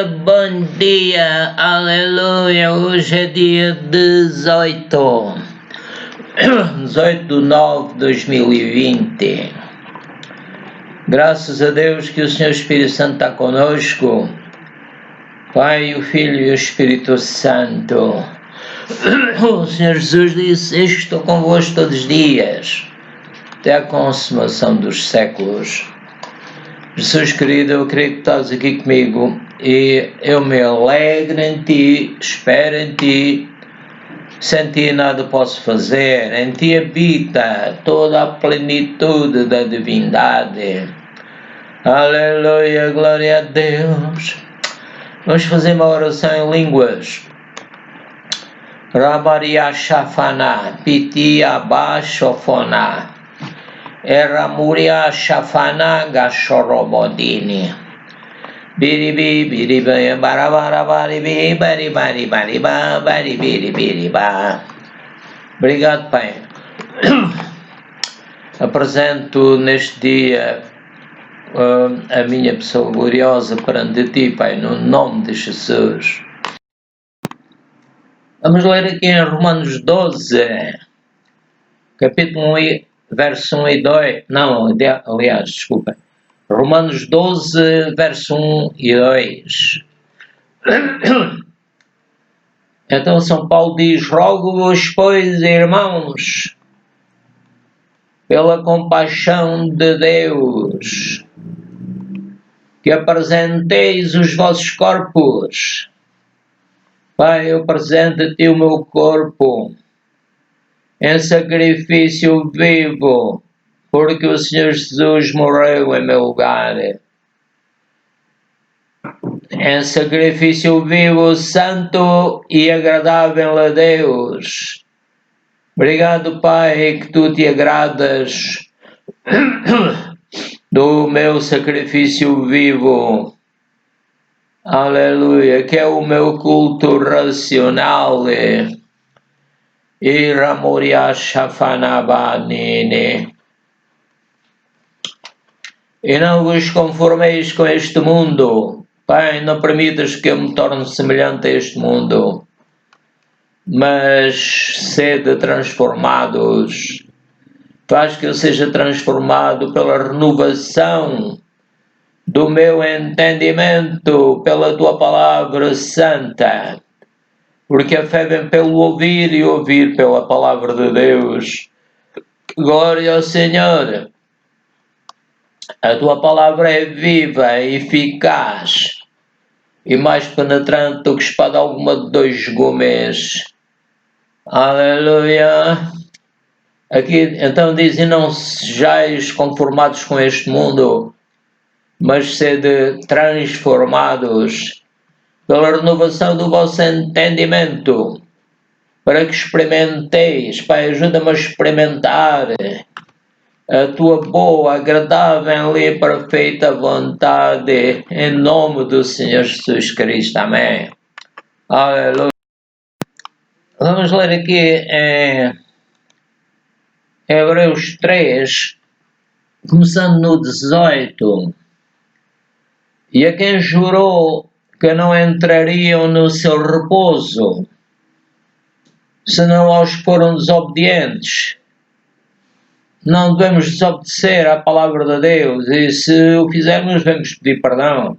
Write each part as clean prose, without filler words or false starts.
Bom dia, aleluia, hoje é dia 18 de nove de 2020. Graças a Deus que o Senhor Espírito Santo está conosco, Pai, o Filho e o Espírito Santo. O Senhor Jesus disse: eis que estou convosco todos os dias, até a consumação dos séculos. Jesus querido, eu creio que estás aqui comigo e eu me alegro em Ti, espero em Ti, sem Ti nada posso fazer, em Ti habita toda a plenitude da divindade. Aleluia, glória a Deus. Vamos fazer uma oração em línguas. Rabaria Shafana, Pitia Bashofona. Eramuria Shafana Gashorobodini. Biribi, biribi, barabara, baribi, baribari, bariba, baribiri, biriba. Obrigado, Pai. Apresento neste dia a minha pessoa gloriosa perante Ti, Pai, no nome de Jesus. Vamos ler aqui em Romanos 12, capítulo 1, verso 1 e 2. Não, aliás, desculpa. Romanos 12, verso 1 e 2. Então São Paulo diz: rogo-vos, pois, irmãos, pela compaixão de Deus, que apresenteis os vossos corpos. Pai, eu apresento a Ti o meu corpo em sacrifício vivo, porque o Senhor Jesus morreu em meu lugar. Em sacrifício vivo, santo e agradável a Deus. Obrigado, Pai, que Tu te agradas do meu sacrifício vivo. Aleluia, que é o meu culto racional. Iramoria Shafanabanine. E não vos conformeis com este mundo. Pai, não permitas que eu me torne semelhante a este mundo, mas sede transformados. Faz que eu seja transformado pela renovação do meu entendimento, pela Tua palavra santa. Porque a fé vem pelo ouvir e ouvir pela palavra de Deus. Glória ao Senhor. A Tua palavra é viva, eficaz e mais penetrante do que espada alguma de dois gumes. Aleluia. Aqui então dizem: não sejais conformados com este mundo, mas sede transformados pela renovação do vosso entendimento, para que experimenteis. Pai, ajuda-me a experimentar a Tua boa, agradável e perfeita vontade, em nome do Senhor Jesus Cristo. Amém. Aleluia. Vamos ler aqui em Hebreus 3, começando no 18. E a quem jurou que não entrariam no seu repouso, senão aos que foram desobedientes. Não devemos desobedecer à palavra de Deus, e se o fizermos, devemos pedir perdão.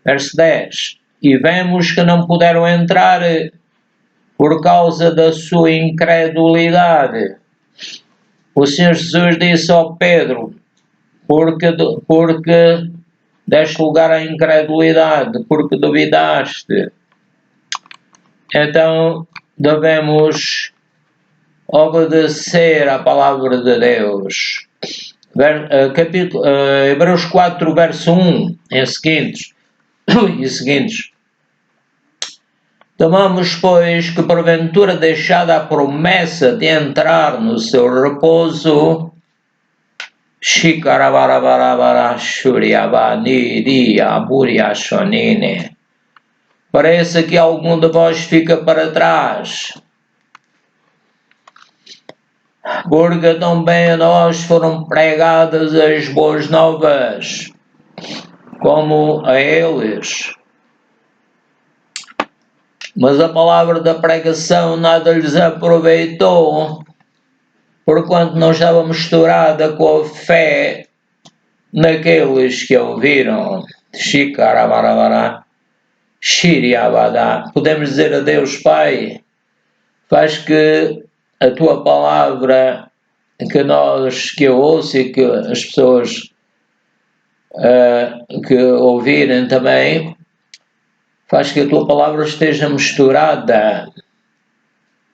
Verso 10. E vemos que não puderam entrar por causa da sua incredulidade. O Senhor Jesus disse ao Pedro: porque deste lugar à incredulidade, porque duvidaste. Então devemos obedecer à palavra de Deus. Hebreus 4, verso 1 e seguintes. Tomamos, pois, que porventura deixada a promessa de entrar no seu repouso, parece que algum de vós fica para trás, porque também a nós foram pregadas as boas novas, como a eles. Mas a palavra da pregação nada lhes aproveitou, porquanto não estava misturada com a fé naqueles que ouviram. Shikarabarabara, Shiriabada. Podemos dizer a Deus, Pai, faz que a tua palavra, que eu ouço e que as pessoas que ouvirem também, faz que a tua palavra esteja misturada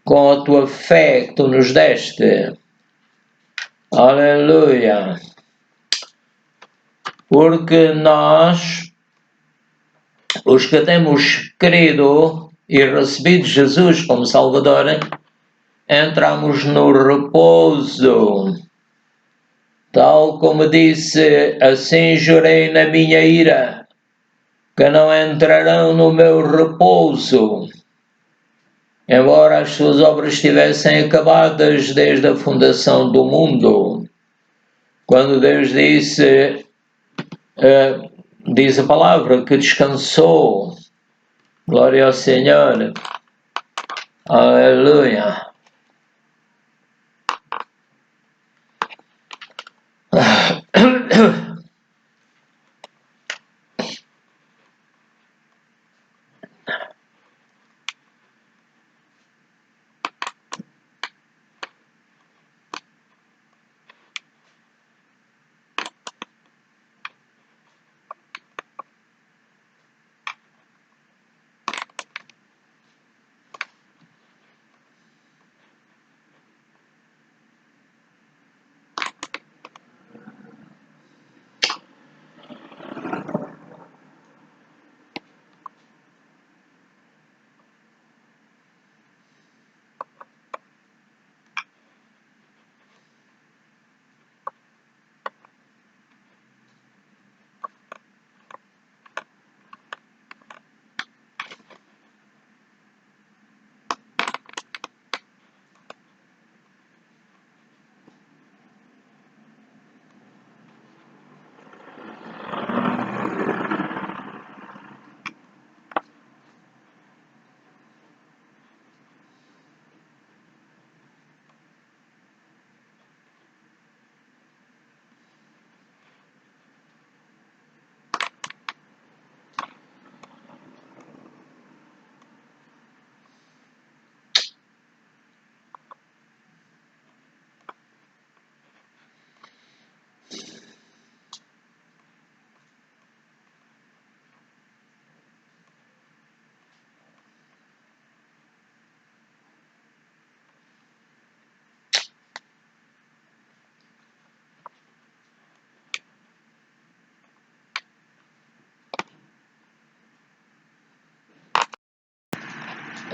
com a tua fé que tu nos deste. Aleluia. Porque nós, os que temos crido e recebido Jesus como Salvador, entramos no repouso. Tal como disse, assim jurei na minha ira, que não entrarão no meu repouso, embora as suas obras estivessem acabadas desde a fundação do mundo. Quando Deus disse, diz a palavra, que descansou. Glória ao Senhor. Aleluia.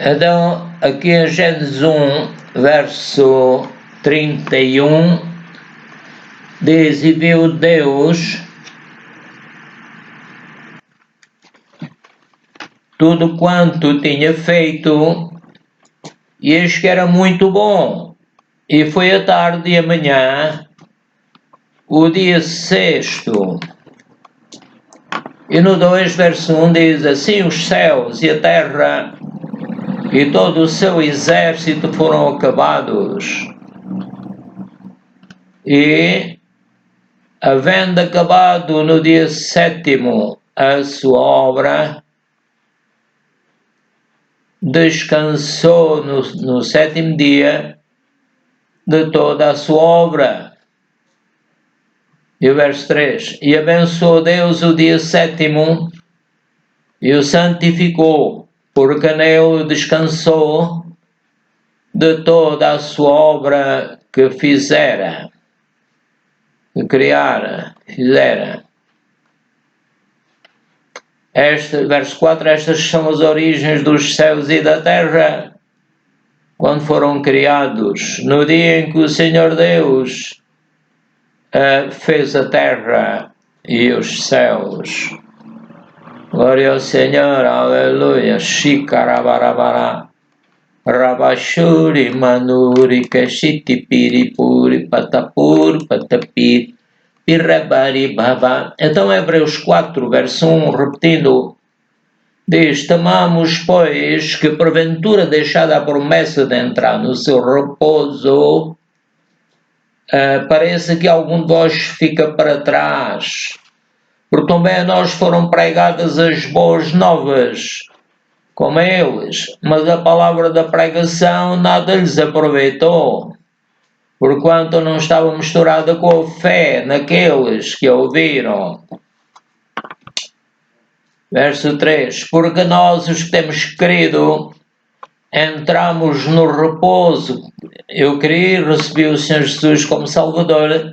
Então, aqui em Gênesis 1, verso 31, diz, e viu Deus tudo quanto tinha feito, e eis que era muito bom. E foi a tarde e a manhã, o dia sexto. E no 2, verso 1 diz, assim os céus e a terra e todo o seu exército foram acabados. E, havendo acabado no dia sétimo a sua obra, descansou no sétimo dia de toda a sua obra. E o verso 3, e abençoou Deus o dia sétimo e o santificou, porque nele descansou de toda a sua obra que fizera, que criara, fizera. Verso 4, estas são as origens dos céus e da terra, quando foram criados, no dia em que o Senhor Deus fez a terra e os céus. Glória ao Senhor, aleluia. Shikarabarabara, Rabashuri, Manuri, Kashiti, Piripuri, Patapur, Patapir, Pirabari, Baba. Então, Hebreus 4, verso 1, repetindo, Diz: temamos, pois, que porventura deixada a promessa de entrar no seu repouso, parece que algum de vós fica para trás, porque também a nós foram pregadas as boas novas, como a eles, mas a palavra da pregação nada lhes aproveitou, porquanto não estava misturada com a fé naqueles que a ouviram. Verso 3: porque nós, os que temos crido, entramos no repouso. Eu criei e recebi o Senhor Jesus como Salvador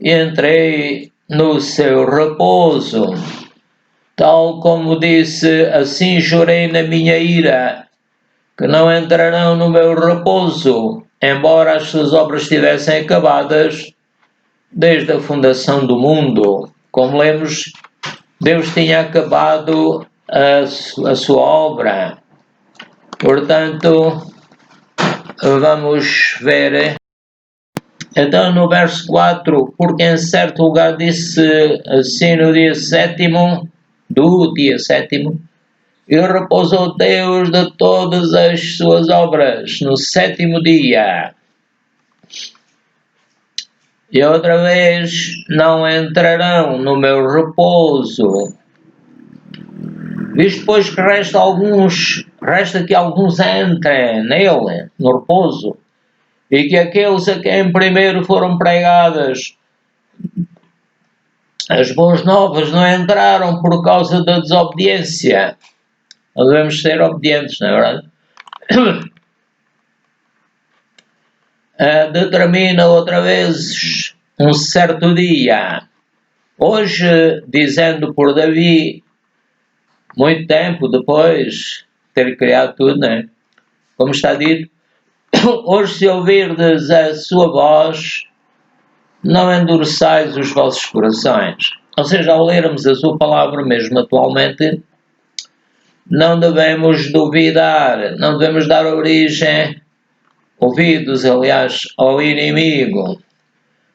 e entrei no seu repouso. Tal como disse, assim jurei na minha ira, que não entrarão no meu repouso, embora as suas obras estivessem acabadas desde a fundação do mundo. Como lemos, Deus tinha acabado a sua obra. Portanto, vamos ver. Então, no verso 4, porque em certo lugar disse assim no dia sétimo, e repousou Deus de todas as suas obras no sétimo dia. E outra vez, não entrarão no meu repouso. Visto, pois, que resta que alguns entrem nele, no repouso, e que aqueles a quem primeiro foram pregadas as boas novas não entraram por causa da desobediência. Nós devemos ser obedientes, não é verdade? Determina outra vez um certo dia. Hoje, dizendo por Davi, muito tempo depois de ter criado tudo, não é? Como está dito, hoje se ouvirdes a sua voz, não endureçais os vossos corações. Ou seja, ao lermos a sua palavra mesmo atualmente, não devemos duvidar, não devemos dar ouvidos, aliás, ao inimigo,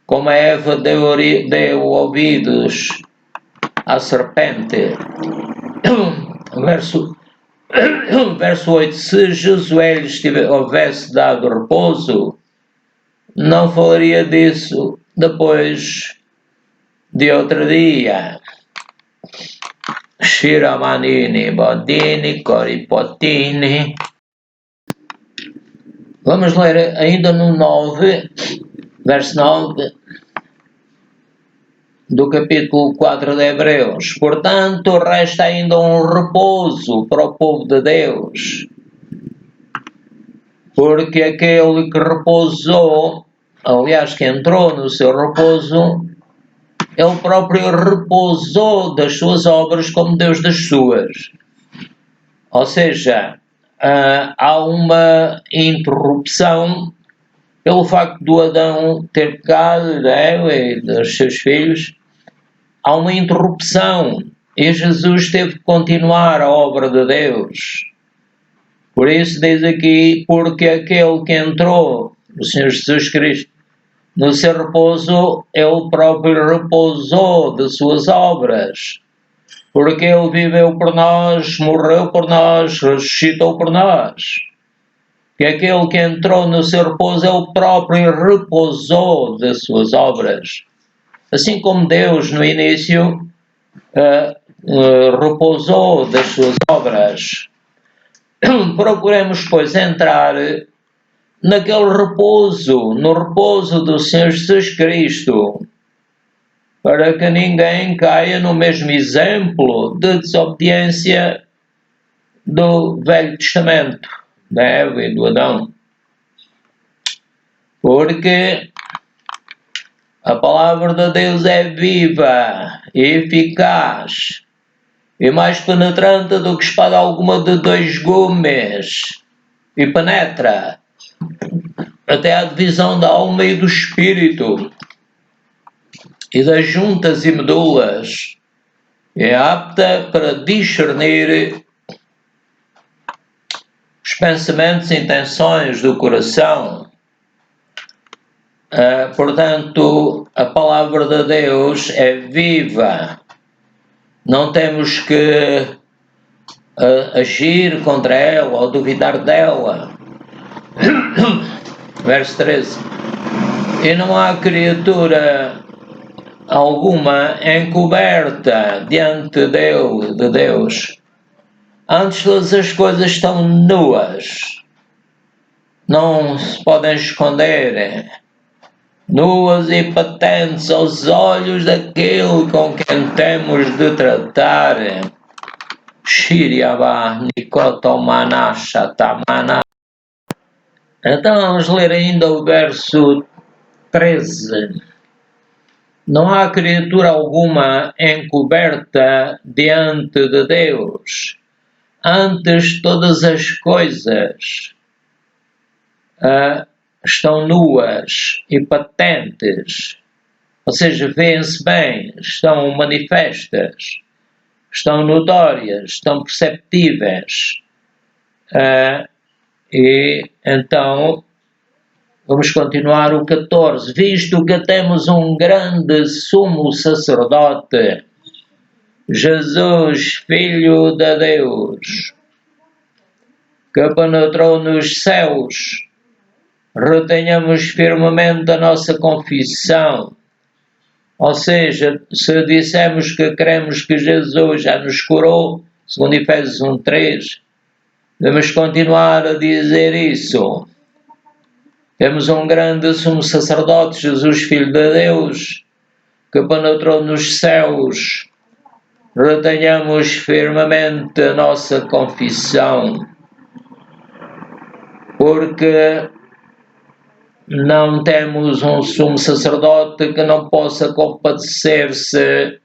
como a Eva deu ouvidos à serpente. Verso 8: se Josué lhes houvesse dado repouso, não falaria disso depois de outro dia. Shiramanini, Bodini, Coripotini. Vamos ler ainda no 9, verso 9 do capítulo 4 de Hebreus. Portanto, resta ainda um repouso para o povo de Deus, porque aquele que repousou, aliás, que entrou no seu repouso, ele próprio repousou das suas obras como Deus das suas. Ou seja, há uma interrupção pelo facto do Adão ter pecado, e dos seus filhos. Há uma interrupção e Jesus teve que continuar a obra de Deus. Por isso diz aqui, porque aquele que entrou, o Senhor Jesus Cristo, no seu repouso, ele próprio repousou de suas obras, porque ele viveu por nós, morreu por nós, ressuscitou por nós. Que aquele que entrou no seu repouso, ele próprio repousou de suas obras. Assim como Deus, no início, repousou das suas obras. Procuremos, pois, entrar naquele repouso, no repouso do Senhor Jesus Cristo, para que ninguém caia no mesmo exemplo de desobediência do Velho Testamento, da Eva e do Adão. Porque a palavra de Deus é viva e eficaz e mais penetrante do que espada alguma de 2 gumes, e penetra até a divisão da alma e do espírito e das juntas e medulas, é apta para discernir os pensamentos e intenções do coração. Portanto, a palavra de Deus é viva. Não temos que agir contra ela ou duvidar dela. Verso 13. E não há criatura alguma encoberta diante de Deus. Antes todas as coisas estão nuas, não se podem esconder, nuas e patentes aos olhos daquele com quem temos de tratar. Shiriaba Nikotomana Shatamana. Então vamos ler ainda o verso 13. Não há criatura alguma encoberta diante de Deus. Antes todas as coisas estão nuas e patentes, ou seja, vêem-se bem, estão manifestas, estão notórias, estão perceptíveis. E então vamos continuar o 14. Visto que temos um grande sumo sacerdote, Jesus, Filho de Deus, que penetrou nos céus, retenhamos firmemente a nossa confissão. Ou seja, se dissemos que cremos que Jesus já nos curou, segundo Efésios 1:3, devemos continuar a dizer isso. Temos um grande sumo sacerdote, Jesus, Filho de Deus, que penetrou nos céus. Retenhamos firmemente a nossa confissão, porque não temos um sumo sacerdote que não possa compadecer-se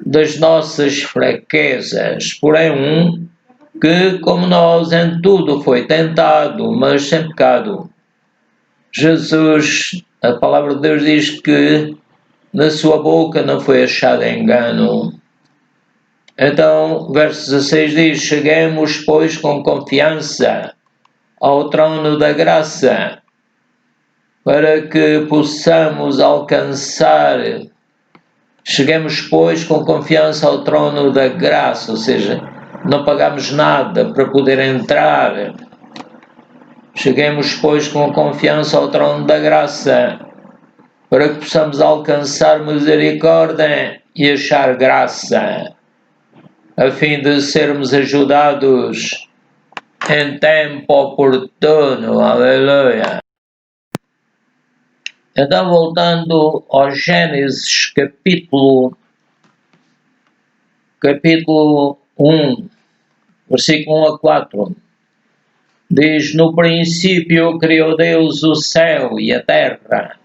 das nossas fraquezas, porém um que, como nós, em tudo foi tentado, mas sem pecado. Jesus, a palavra de Deus diz que na sua boca não foi achado engano. Então, verso 16 diz: cheguemos, pois, com confiança ao trono da graça, para que possamos alcançar. Cheguemos, pois, com confiança ao trono da graça, ou seja, não pagamos nada para poder entrar. Cheguemos, pois, com confiança ao trono da graça, para que possamos alcançar misericórdia e achar graça, a fim de sermos ajudados em tempo oportuno. Aleluia. Então, voltando ao Gênesis capítulo 1, versículo 1 a 4, diz: no princípio criou Deus o céu e a terra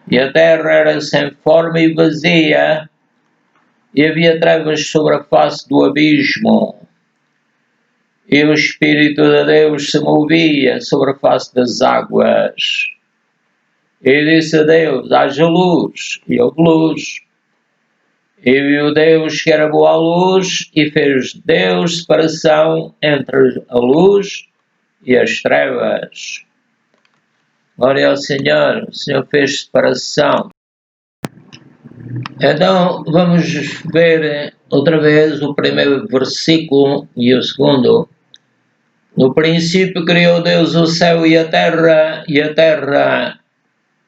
era sem forma e vazia, e havia trevas sobre a face do abismo, e o Espírito de Deus se movia sobre a face das águas. E disse a Deus: haja luz, e houve luz. E viu Deus que era boa a luz, e fez Deus separação entre a luz e as trevas. Glória ao Senhor, o Senhor fez separação. Então, vamos ver outra vez o primeiro versículo e o segundo. No princípio criou Deus o céu e a terra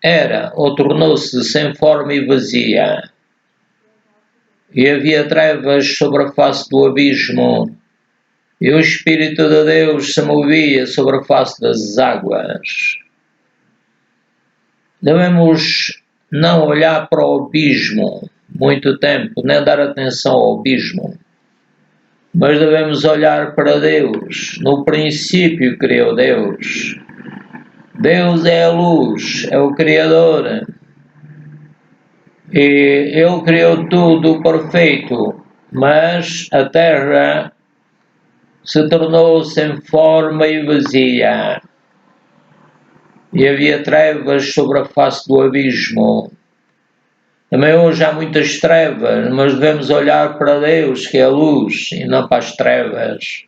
era ou tornou-se sem forma e vazia. E havia trevas sobre a face do abismo, e o Espírito de Deus se movia sobre a face das águas. Devemos não olhar para o abismo muito tempo, nem dar atenção ao abismo, mas devemos olhar para Deus. No princípio criou Deus. Deus é a luz, é o Criador, e Ele criou tudo perfeito, mas a terra se tornou sem forma e vazia, e havia trevas sobre a face do abismo. Também hoje há muitas trevas, mas devemos olhar para Deus, que é a luz, e não para as trevas.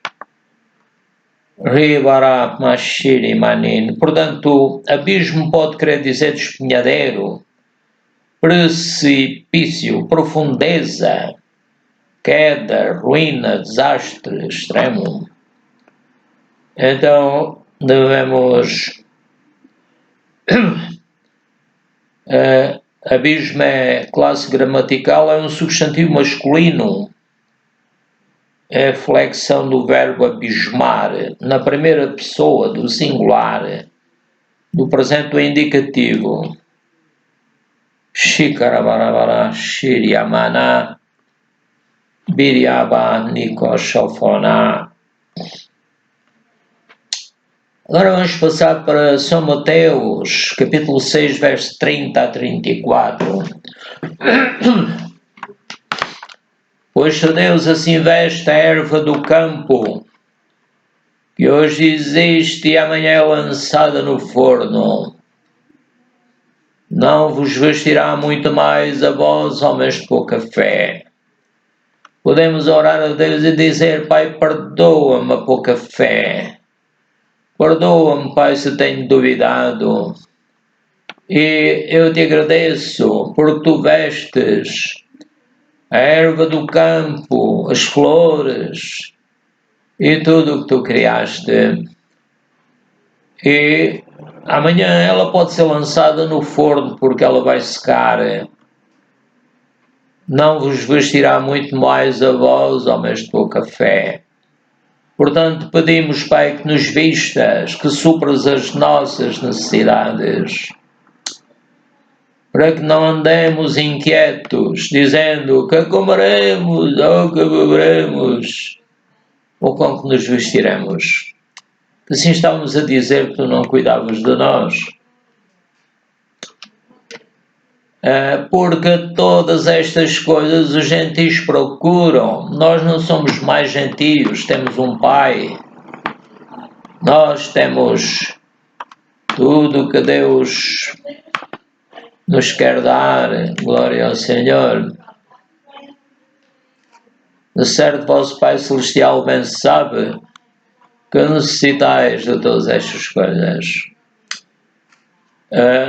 Portanto, abismo pode querer dizer despenhadeiro, precipício, profundeza, queda, ruína, desastre extremo. Então devemos... abismo é classe gramatical, é um substantivo masculino. É a flexão do verbo abismar, na primeira pessoa do singular, do presente do indicativo. Shikarabarabara, Shiryamana, Biryaba, Nikoshofona. Agora vamos passar para São Mateus, capítulo 6, verso 30 a 34. Pois se Deus assim veste a erva do campo, que hoje existe e amanhã é lançada no forno, não vos vestirá muito mais a vós, homens de pouca fé. Podemos orar a Deus e dizer: Pai, perdoa-me a pouca fé. Perdoa-me, Pai, se tenho duvidado. E eu te agradeço porque tu vestes a erva do campo, as flores e tudo o que tu criaste. E amanhã ela pode ser lançada no forno porque ela vai secar. Não vos vestirá muito mais a vós, homens de pouca fé. Portanto, pedimos, Pai, que nos vistas, que supras as nossas necessidades, para que não andemos inquietos, dizendo que comeremos ou que beberemos, ou com que nos vestiremos. Assim estávamos a dizer que tu não cuidavas de nós. Porque todas estas coisas os gentios procuram. Nós não somos mais gentios, temos um Pai. Nós temos tudo que Deus nos quer dar. Glória ao Senhor. De certo, vosso Pai Celestial bem sabe que necessitais de todas estas coisas.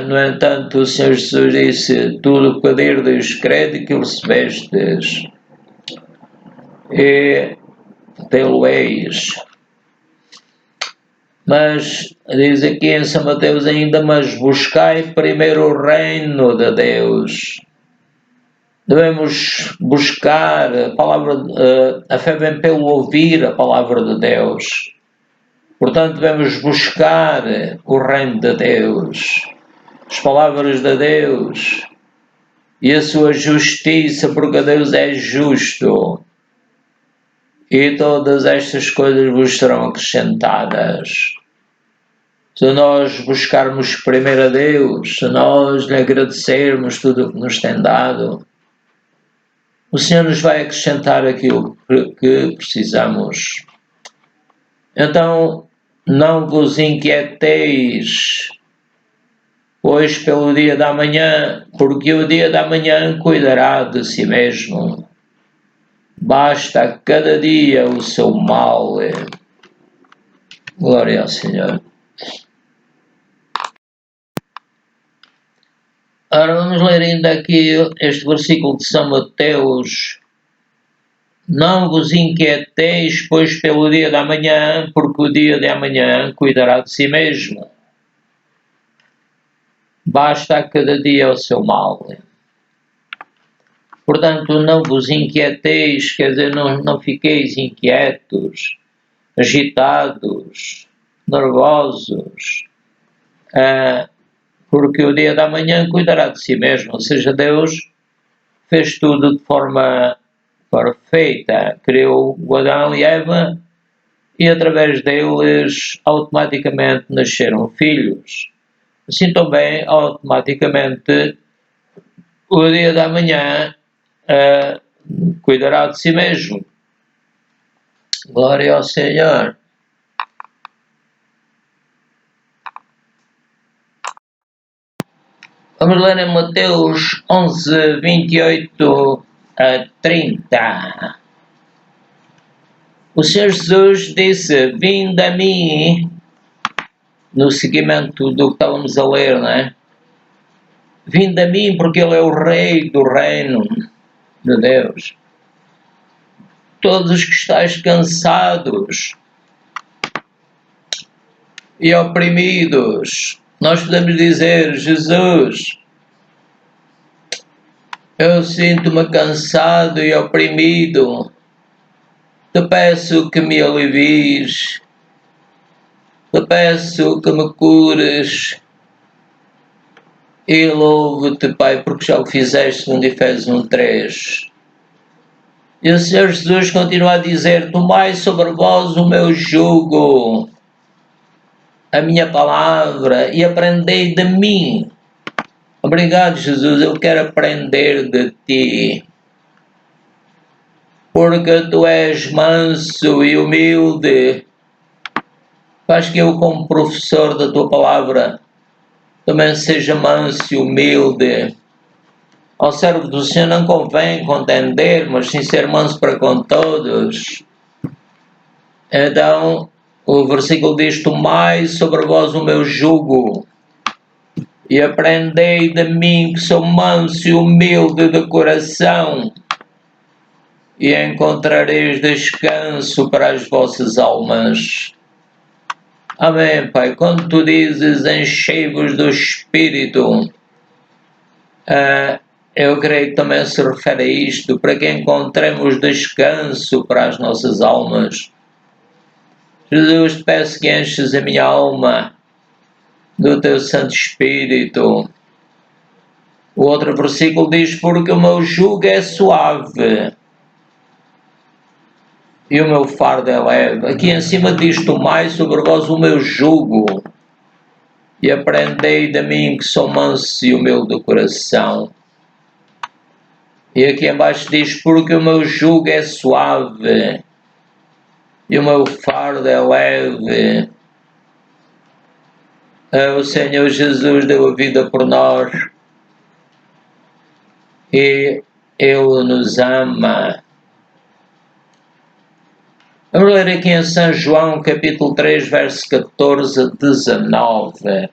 No entanto, o Senhor Jesus disse: tudo o que pedirdes, crede que o recebestes, e tê-lo-eis. Mas diz aqui em São Mateus ainda: mas buscai primeiro o reino de Deus. Devemos buscar a palavra, a fé vem pelo ouvir a palavra de Deus. Portanto, devemos buscar o reino de Deus, as palavras de Deus e a sua justiça, porque Deus é justo. E todas estas coisas vos serão acrescentadas. Se nós buscarmos primeiro a Deus, se nós lhe agradecermos tudo o que nos tem dado, o Senhor nos vai acrescentar aquilo que precisamos. Então, não vos inquieteis, pois pelo dia da manhã, porque o dia da manhã cuidará de si mesmo. Basta a cada dia o seu mal. Glória ao Senhor. Ora, vamos ler ainda aqui este versículo de São Mateus. Não vos inquieteis, pois pelo dia da manhã, porque o dia de amanhã cuidará de si mesmo. Basta a cada dia o seu mal. Portanto, não vos inquieteis, quer dizer, não fiqueis inquietos, agitados, nervosos, porque o dia da manhã cuidará de si mesmo. Ou seja, Deus fez tudo de forma perfeita, criou o Adão e Eva e através deles automaticamente nasceram filhos. Assim também automaticamente o dia da manhã cuidará de si mesmo. Glória ao Senhor. Vamos ler em Mateus 11, 28 a 30. O Senhor Jesus disse: vinde a mim, no seguimento do que estávamos a ler, não é? Vinde a mim, porque Ele é o Rei do reino de Deus. todos os que estáis cansados e oprimidos, nós podemos dizer: Jesus, eu sinto-me cansado e oprimido, te peço que me alivies, te peço que me cures. E louvo-te, Pai, porque já o fizeste, segundo Efésios 1:3. E o Senhor Jesus continua a dizer: tomai sobre vós o meu jugo, a minha palavra, e aprendei de mim. Obrigado, Jesus, eu quero aprender de ti, porque tu és manso e humilde. Faz que eu, como professor da tua palavra, também seja manso e humilde. Ao servo do Senhor não convém contender, mas sim ser manso para com todos. Então, o versículo diz: tomai sobre vós o meu jugo e aprendei de mim, que sou manso e humilde de coração, e encontrareis descanso para as vossas almas. Amém, Pai. Quando tu dizes enchei-vos do Espírito, eu creio que também se refere a isto, para que encontremos descanso para as nossas almas. Jesus, te peço que enches a minha alma do teu Santo Espírito. O outro versículo diz: porque o meu jugo é suave e o meu fardo é leve. Aqui em cima diz: tomai sobre vós o meu jugo e aprendei de mim, que sou manso e humilde do coração. E aqui embaixo diz: porque o meu jugo é suave e o meu fardo é leve. O Senhor Jesus deu a vida por nós e Ele nos ama. Vamos ler aqui em São João, capítulo 3, verso 14 a 19.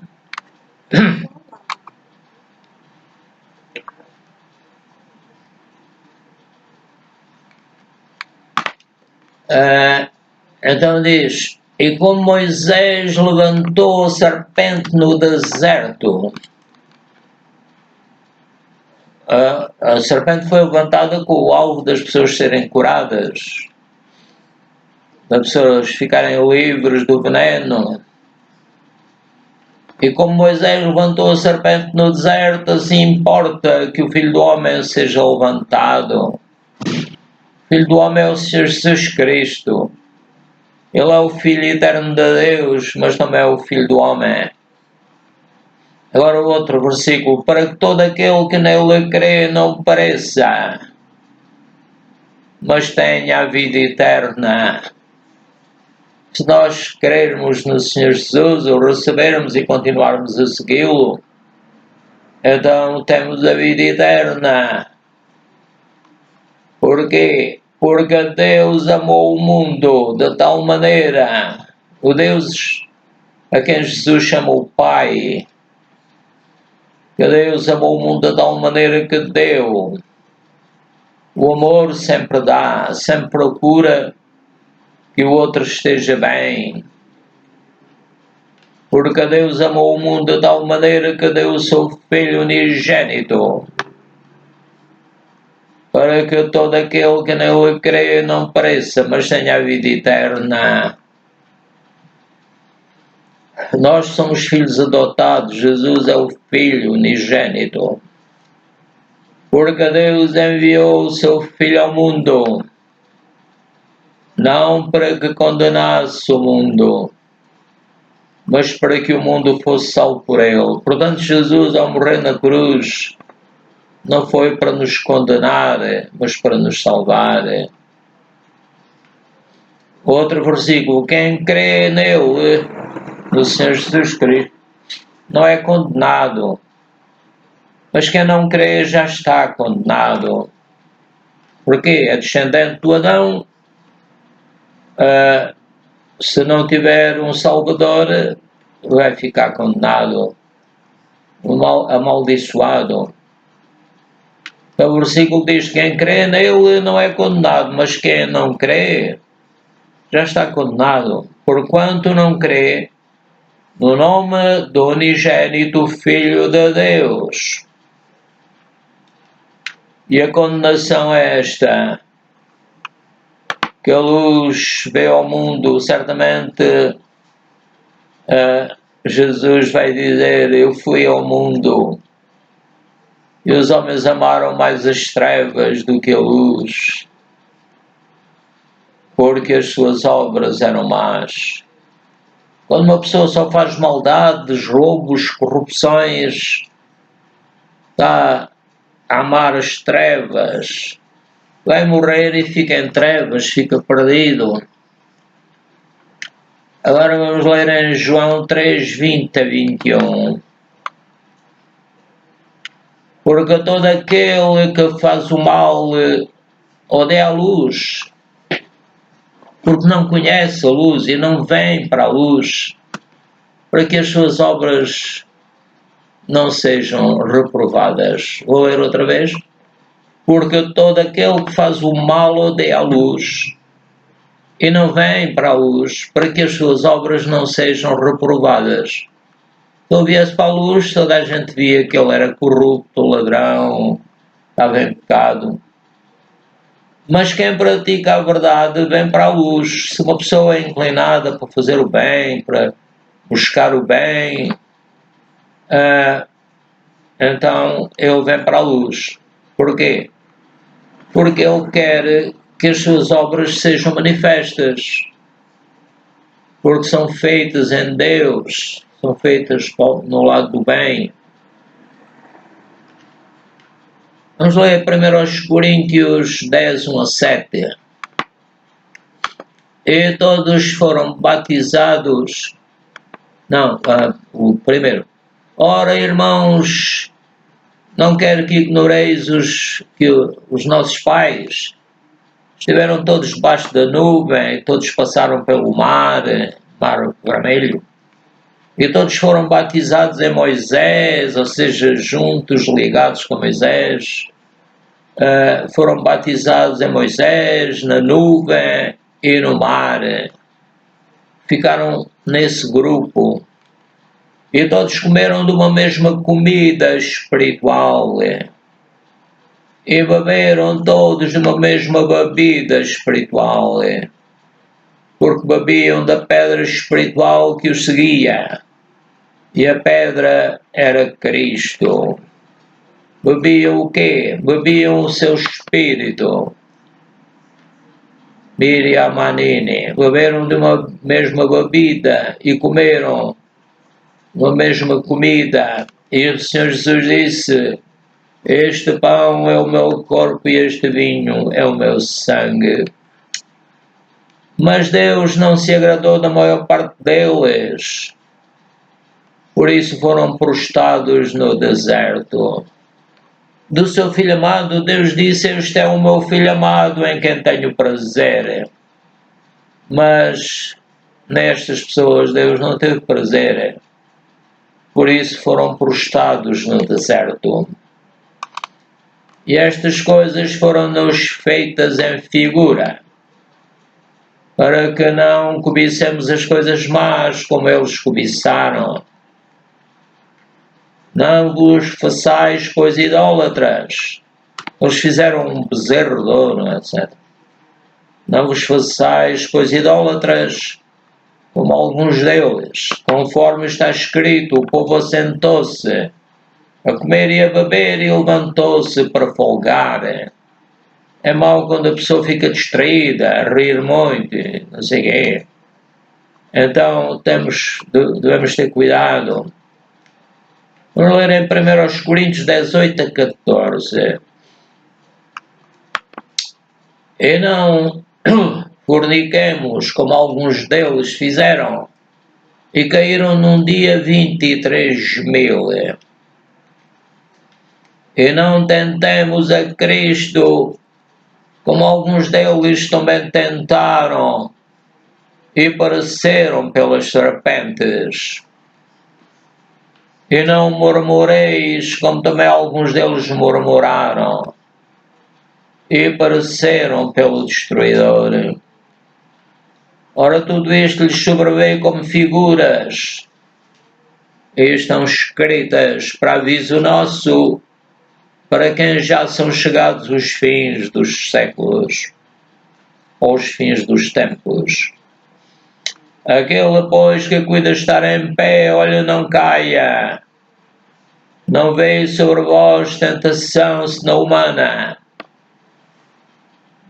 Então diz: e como Moisés levantou a serpente no deserto, a serpente foi levantada com o alvo das pessoas serem curadas, das pessoas ficarem livres do veneno. E como Moisés levantou a serpente no deserto, assim importa que o Filho do Homem seja levantado. O Filho do Homem é o Senhor Jesus Cristo. Ele é o Filho eterno de Deus, mas também é o Filho do Homem. Agora o outro versículo: para que todo aquele que nele crê não pereça, mas tenha a vida eterna. Se nós crermos no Senhor Jesus, o recebermos e continuarmos a segui-lo, então temos a vida eterna. Porquê? Porque Deus amou o mundo de tal maneira, o Deus a quem Jesus chamou Pai, que Deus amou o mundo de tal maneira que deu. O amor sempre dá, sempre procura que o outro esteja bem. Porque Deus amou o mundo de tal maneira que deu o seu Filho unigênito, para que todo aquele que nele crê não pereça, mas tenha a vida eterna. Nós somos filhos adotados, Jesus é o Filho unigênito. Porque Deus enviou o seu Filho ao mundo, não para que condenasse o mundo, mas para que o mundo fosse salvo por ele. Portanto, Jesus, ao morrer na cruz, não foi para nos condenar, mas para nos salvar. Outro versículo: quem crê nele, no Senhor Jesus Cristo, não é condenado, mas quem não crê já está condenado. Porque é descendente do Adão. Se não tiver um Salvador, vai ficar condenado, amaldiçoado. Então, o versículo diz que quem crê nele não é condenado, mas quem não crê já está condenado, porquanto não crê no nome do unigênito Filho de Deus. E a condenação é esta, que a luz veio ao mundo, certamente Jesus vai dizer, eu fui ao mundo, e os homens amaram mais as trevas do que a luz, porque as suas obras eram más. Quando uma pessoa só faz maldades, roubos, corrupções, está a amar as trevas, vai morrer e fica em trevas, fica perdido. Agora vamos ler em João 3, 20 a 21. Porque todo aquele que faz o mal odeia a luz, porque não conhece a luz e não vem para a luz, para que as suas obras não sejam reprovadas. Vou ler outra vez. Porque todo aquele que faz o mal odeia a luz e não vem para a luz, para que as suas obras não sejam reprovadas. Se ele viesse para a luz, toda a gente via que ele era corrupto, ladrão, estava em pecado. Mas quem pratica a verdade vem para a luz. Se uma pessoa é inclinada para fazer o bem, para buscar o bem, então ele vem para a luz. Porquê? Porque ele quer que as suas obras sejam manifestas. Porque são feitas em Deus, são feitas no lado do bem. Vamos ler 1 Coríntios 10, 1 a 7. E todos foram batizados. Não, o primeiro. Ora, irmãos, não quero que ignoreis que os nossos pais estiveram todos debaixo da nuvem, todos passaram pelo mar vermelho, e todos foram batizados em Moisés, ou seja, juntos, ligados com Moisés, foram batizados em Moisés, na nuvem e no mar. Ficaram nesse grupo. E todos comeram de uma mesma comida espiritual. E beberam todos de uma mesma bebida espiritual. Porque bebiam da pedra espiritual que os seguia. E a pedra era Cristo. Bebiam o quê? Bebiam o seu espírito. Miriamanine. Beberam de uma mesma bebida e comeram uma mesma comida. E o Senhor Jesus disse, este pão é o meu corpo e este vinho é o meu sangue. Mas Deus não se agradou da maior parte deles. Por isso foram prostrados no deserto. Do seu filho amado, Deus disse, este é o meu filho amado em quem tenho prazer. Mas nestas pessoas Deus não teve prazer. Por isso foram prostrados no deserto. E estas coisas foram-nos feitas em figura, para que não cobicemos as coisas más como eles cobiçaram. Não vos façais, pois, idólatras. Eles fizeram um bezerro de ouro, etc. Não vos façais, pois, idólatras, como alguns deles. Conforme está escrito, o povo assentou-se a comer e a beber e levantou-se para folgar. É mau quando a pessoa fica distraída, a rir muito, não sei o quê. Então devemos ter cuidado. Vamos ler em 1 Coríntios 18 a 14. E não forniquemos como alguns deles fizeram e caíram num dia 23.000. E não tentemos a Cristo como alguns deles também tentaram e pereceram pelas serpentes. E não murmureis como também alguns deles murmuraram e pereceram pelo destruidor. Ora, tudo isto lhes sobreveio como figuras, e estão escritas para aviso nosso, para quem já são chegados os fins dos séculos, ou os fins dos tempos. Aquele, pois, que cuida estar em pé, olha, não caia. Não veio sobre vós tentação senão humana,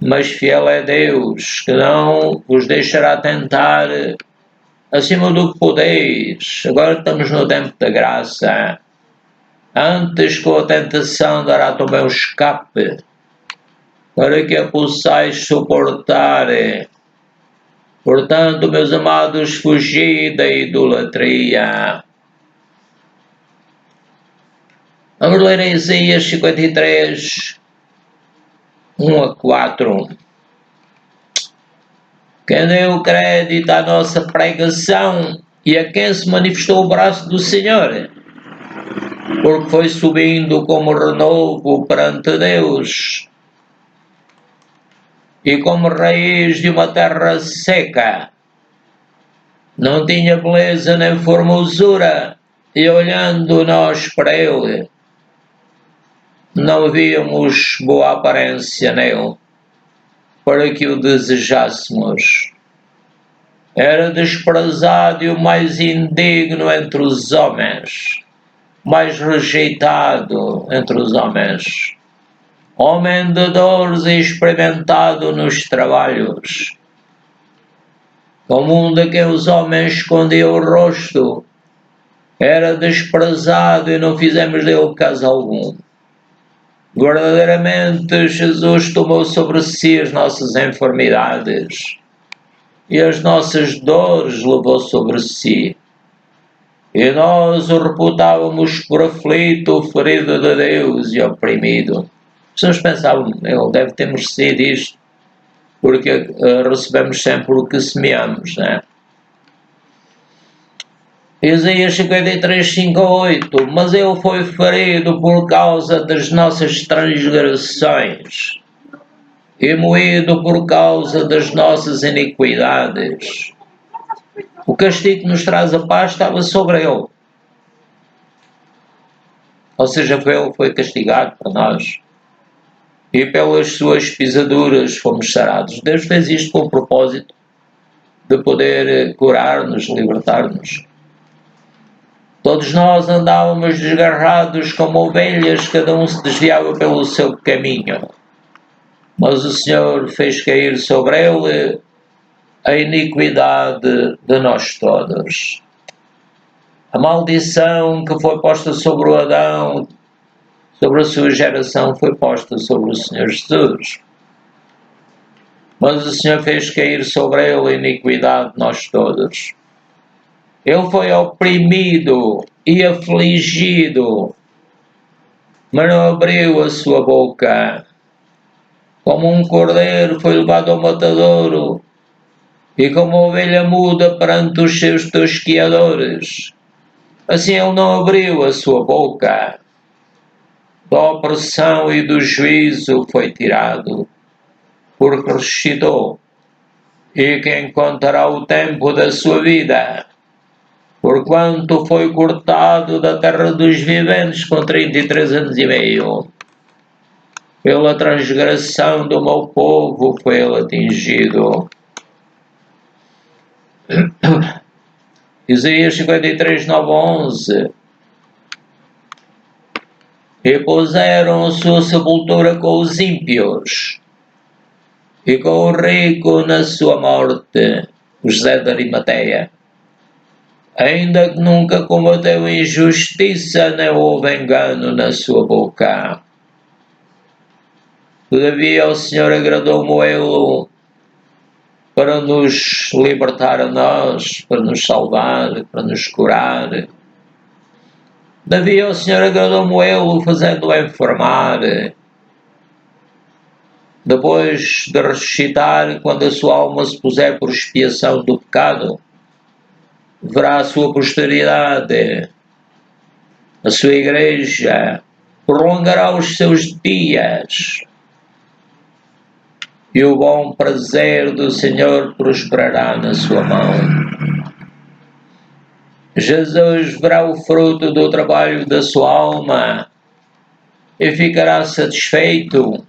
mas fiel é Deus, que não vos deixará tentar acima do que podeis. Agora estamos no tempo da graça. Antes com a tentação dará também o escape, para que a possais suportar. Portanto, meus amados, fugi da idolatria. Vamos ler em Isaías 53, 1-4. Quem deu crédito à nossa pregação e a quem se manifestou o braço do Senhor, porque foi subindo como renovo perante Deus e como raiz de uma terra seca. Não tinha beleza nem formosura, e olhando nós para ele, não víamos boa aparência nele, para que o desejássemos. Era desprezado e o mais indigno entre os homens, mais rejeitado entre os homens, homem de dores e experimentado nos trabalhos, como um de quem os homens escondiam o rosto, era desprezado e não fizemos dele caso algum. Verdadeiramente, Jesus tomou sobre si as nossas enfermidades e as nossas dores levou sobre si. E nós o reputávamos por aflito, ferido de Deus e oprimido. As pessoas pensavam, ele deve ter merecido isto, porque recebemos sempre o que semeamos, não é? Isaías 53, 5-8. Mas ele foi ferido por causa das nossas transgressões e moído por causa das nossas iniquidades. O castigo que nos traz a paz estava sobre ele. Ou seja, ele foi castigado por nós. E pelas suas pisaduras fomos sarados. Deus fez isto com o propósito de poder curar-nos, libertar-nos. Todos nós andávamos desgarrados como ovelhas, cada um se desviava pelo seu caminho. Mas o Senhor fez cair sobre ele a iniquidade de nós todos. A maldição que foi posta sobre o Adão, sobre a sua geração, foi posta sobre o Senhor Jesus. Mas o Senhor fez cair sobre ele a iniquidade de nós todos. Ele foi oprimido e afligido, mas não abriu a sua boca. Como um cordeiro foi levado ao matadouro, e como ovelha muda perante os seus tosquiadores, assim ele não abriu a sua boca. Da opressão e do juízo foi tirado, porque ressuscitou, e quem contará o tempo da sua vida? Porquanto foi cortado da terra dos viventes com 33 anos e meio. Pela transgressão do meu povo foi ele atingido. Isaías 53, 9-11. E puseram a sua sepultura com os ímpios, e com o rico na sua morte, o José de Arimateia. Ainda que nunca combateu injustiça, nem houve engano na sua boca. Todavia o Senhor agradou Moê-lo para nos libertar a nós, para nos salvar, para nos curar. Todavia o Senhor agradou Moê-lo, fazendo-o enfermar. Depois de ressuscitar, quando a sua alma se puser por expiação do pecado, verá a sua posteridade, a sua igreja, prolongará os seus dias, e o bom prazer do Senhor prosperará na sua mão. Jesus verá o fruto do trabalho da sua alma e ficará satisfeito.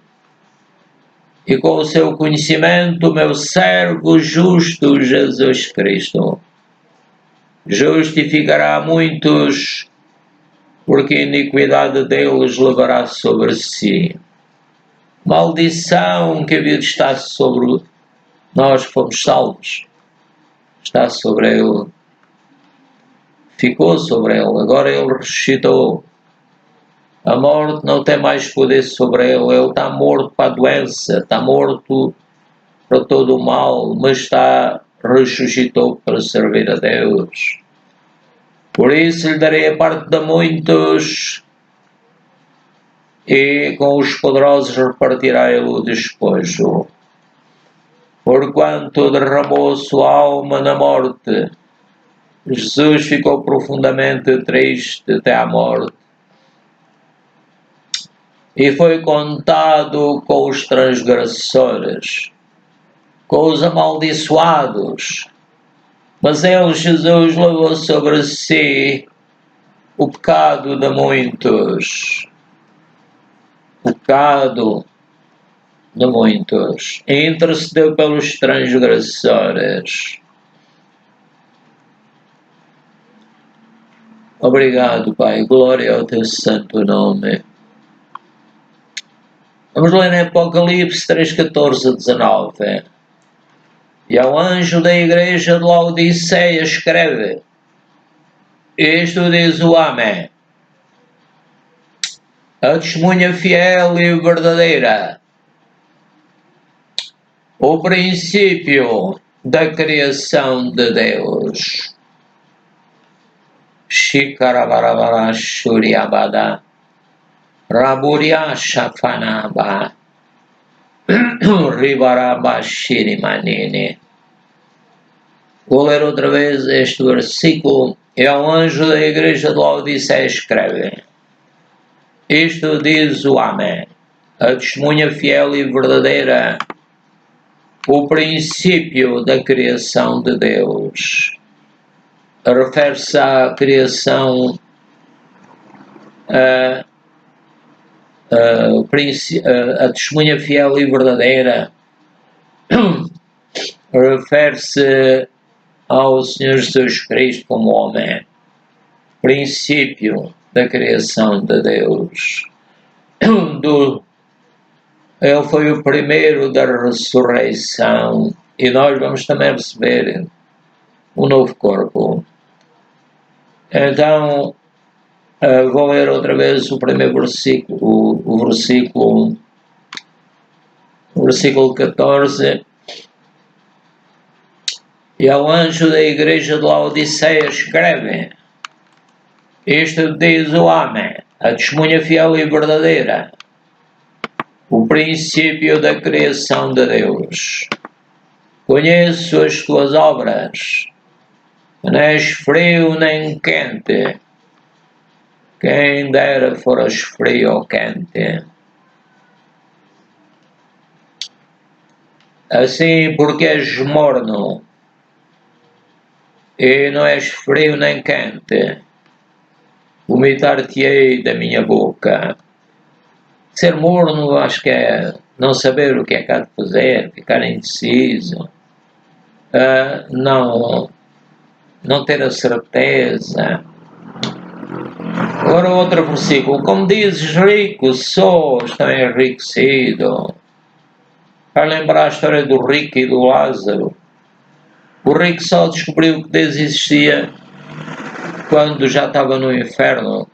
E com o seu conhecimento, meu servo justo Jesus Cristo justificará muitos, porque a iniquidade deles levará sobre si. Maldição que havia de estar sobre nós que fomos salvos, está sobre ele, ficou sobre ele, agora ele ressuscitou. A morte não tem mais poder sobre ele está morto para a doença, está morto para todo o mal, mas ressuscitou para servir a Deus. Por isso lhe darei a parte de muitos, e com os poderosos repartirá ele o despojo. Porquanto derramou a sua alma na morte, Jesus ficou profundamente triste até à morte, e foi contado com os transgressores, com os amaldiçoados. Mas ele, Jesus, levou sobre si o pecado de muitos. O pecado de muitos. E intercedeu pelos transgressores. Obrigado, Pai. Glória ao teu santo nome. Vamos ler em Apocalipse 3, 14 a 19. E ao anjo da igreja de Laodiceia escreve: isto diz o Amém, a testemunha fiel e verdadeira, o princípio da criação de Deus. Shikarabarabara Shuriabada Raburia Shafanaba Ribaraba Shirimanini. Vou ler outra vez este versículo. E ao anjo da igreja de Laodiceia escreve: isto diz o Amém, a testemunha fiel e verdadeira, o princípio da criação de Deus. Refere-se à criação, a testemunha fiel e verdadeira refere-se ao Senhor Jesus Cristo como homem, princípio da criação de Deus. Ele foi o primeiro da ressurreição e nós vamos também receber um novo corpo. Então, vou ler outra vez o primeiro versículo, o versículo 14. E ao anjo da igreja de Laodiceia escreve: isto diz o Amém, a testemunha fiel e verdadeira, o princípio da criação de Deus. Conheço as tuas obras, não és frio nem quente. Quem dera foras frio ou quente. Assim, porque és morno e não és frio nem quente, vomitar-te-ei da minha boca. Ser morno acho que é não saber o que é que há de fazer, ficar indeciso, não ter a certeza. Agora outro versículo: como dizes rico sou, estou enriquecido. Vai lembrar a história do rico e do Lázaro. O rico só descobriu que Deus existia quando já estava no inferno.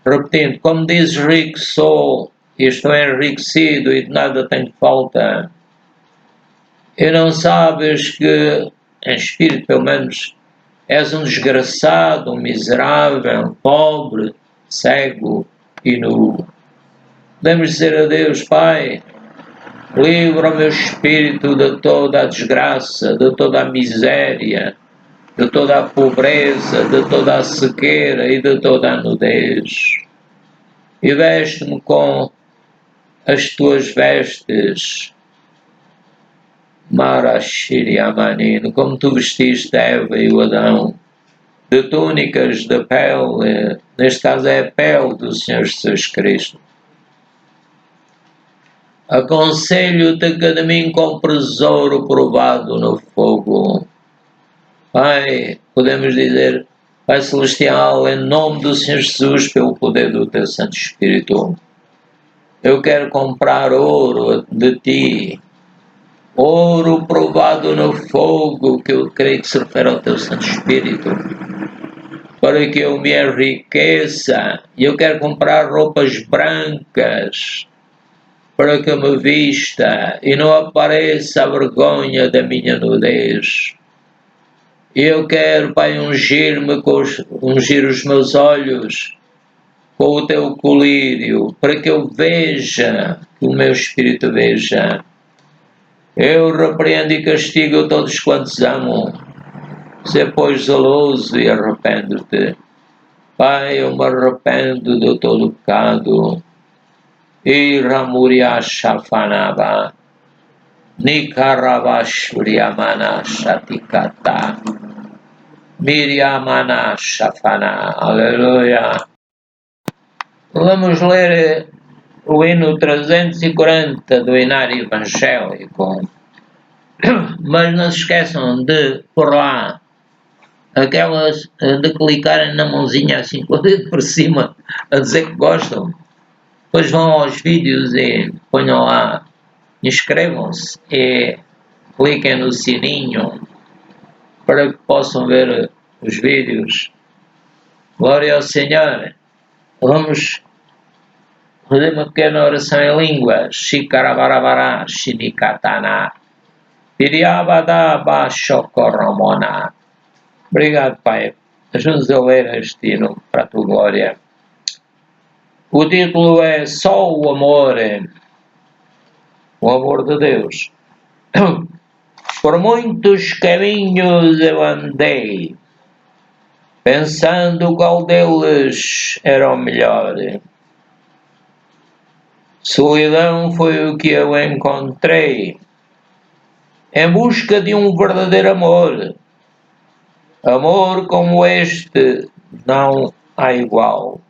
Repetindo: como dizes rico sou e estou enriquecido e de nada tenho falta. E não sabes que, em espírito pelo menos, és um desgraçado, um miserável, um pobre, cego e nu. Podemos dizer a Deus: Pai, livra o meu espírito de toda a desgraça, de toda a miséria, de toda a pobreza, de toda a sequeira e de toda a nudez. E veste-me com as tuas vestes, Marashiriamanino, como tu vestiste Eva e o Adão, de túnicas de pele, neste caso é a pele do Senhor Jesus Cristo. Aconselho-te que de mim compres ouro provado no fogo. Pai, podemos dizer, Pai Celestial, em nome do Senhor Jesus, pelo poder do Teu Santo Espírito, eu quero comprar ouro de Ti, ouro provado no fogo, que eu creio que se refere ao Teu Santo Espírito, para que eu me enriqueça. E eu quero comprar roupas brancas, para que eu me vista e não apareça a vergonha da minha nudez. Eu quero, Pai, ungir os meus olhos com o Teu colírio, para que eu veja, que o meu espírito veja. Eu repreendo e castigo todos quantos amam. Sê, pois, zeloso e arrependo-te. Pai, eu me arrependo de todo o pecado. E Ramuria Shafanaba, Nikarabashuriamana Shatikata, Miriamana Shafana. Aleluia. Vamos ler o hino 340 do Inário Evangélico. Mas não se esqueçam de pôr lá aquelas de clicarem na mãozinha assim com o dedo por cima a dizer que gostam. Depois vão aos vídeos e ponham lá, inscrevam-se e cliquem no sininho para que possam ver os vídeos. Glória ao Senhor. Vamos fazer uma pequena oração em língua. Shikarabarabara, shinikatana. Piriabada bashokoromona. Obrigado, Pai. Ajuda-nos a ler este hino para a tua glória. O título é Só o amor de Deus. Por muitos caminhos eu andei, pensando qual deles era o melhor. Solidão foi o que eu encontrei, em busca de um verdadeiro amor. Amor como este não há igual.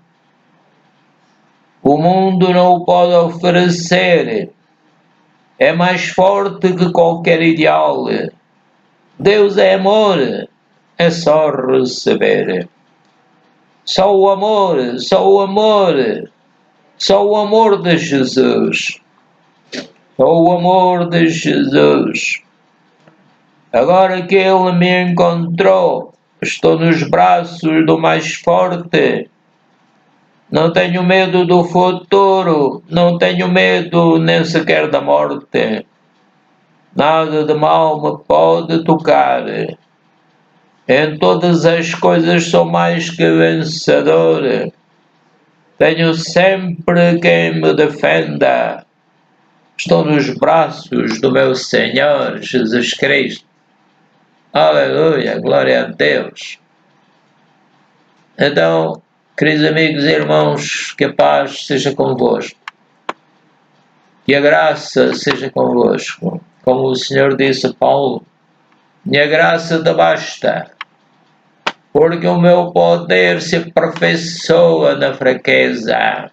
O mundo não o pode oferecer. É mais forte que qualquer ideal. Deus é amor, é só receber. Só o amor, só o amor, só o amor de Jesus. Só o amor de Jesus. Agora que Ele me encontrou, estou nos braços do mais forte. Não tenho medo do futuro, não tenho medo nem sequer da morte. Nada de mal me pode tocar. Em todas as coisas sou mais que vencedor. Tenho sempre quem me defenda. Estou nos braços do meu Senhor Jesus Cristo. Aleluia, glória a Deus. Então, queridos amigos e irmãos, que a paz seja convosco. Que a graça seja convosco. Como o Senhor disse a Paulo, minha graça te basta, porque o meu poder se aperfeiçoa na fraqueza.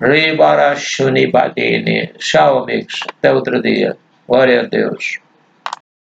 Ribarashunibadini. Tchau, amigos. Até outro dia. Glória a Deus.